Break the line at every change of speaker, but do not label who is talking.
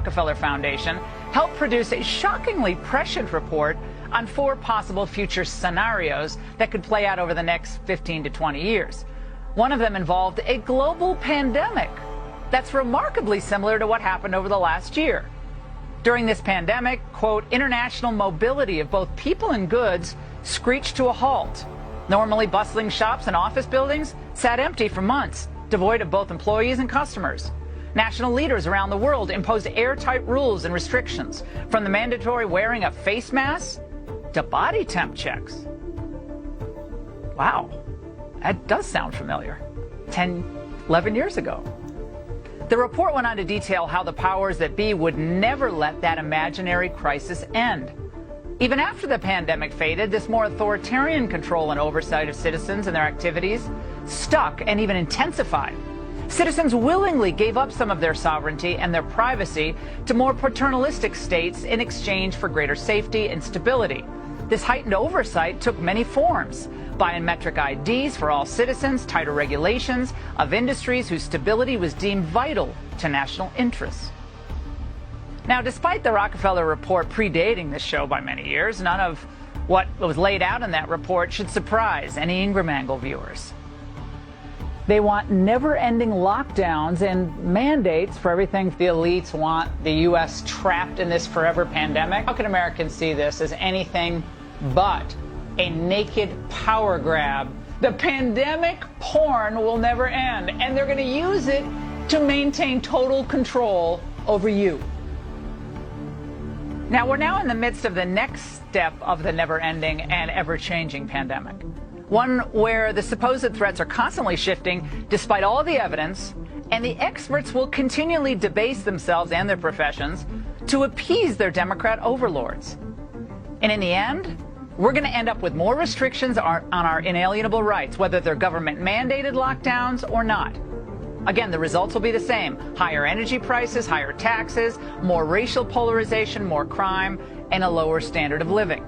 Rockefeller Foundation helped produce a shockingly prescient report on 4 possible future scenarios that could play out over the next 15 to 20 years. One of them involved a global pandemic that's remarkably similar to what happened over the last year. During this pandemic, quote, international mobility of both people and goods screeched to a halt. Normally bustling shops and office buildings sat empty for months, devoid of both employees and customers. National leaders around the world imposed airtight rules and restrictions, from the mandatory wearing of face masks to body temp checks. Wow, that does sound familiar. 10, 11 years ago. The report went on to detail how the powers that be would never let that imaginary crisis end. Even after the pandemic faded, this more authoritarian control and oversight of citizens and their activities stuck and even intensified. Citizens willingly gave up some of their sovereignty and their privacy to more paternalistic states in exchange for greater safety and stability. This heightened oversight took many forms: biometric IDs for all citizens, tighter regulations of industries whose stability was deemed vital to national interests. Now, despite the Rockefeller report predating this show by many years, none of what was laid out in that report should surprise any Ingram Angle viewers. They want never-ending lockdowns and mandates for everything. The elites want the U.S. trapped in this forever pandemic. How can Americans see this as anything but a naked power grab? The pandemic porn will never end, and they're going to use it to maintain total control over you. Now, we're now in the midst of the next step of the never-ending and ever-changing pandemic. One where the supposed threats are constantly shifting despite all the evidence, and the experts will continually debase themselves and their professions to appease their Democrat overlords. And in the end, we're going to end up with more restrictions on our inalienable rights, whether they're government-mandated lockdowns or not. Again, the results will be the same: higher energy prices, higher taxes, more racial polarization, more crime, and a lower standard of living.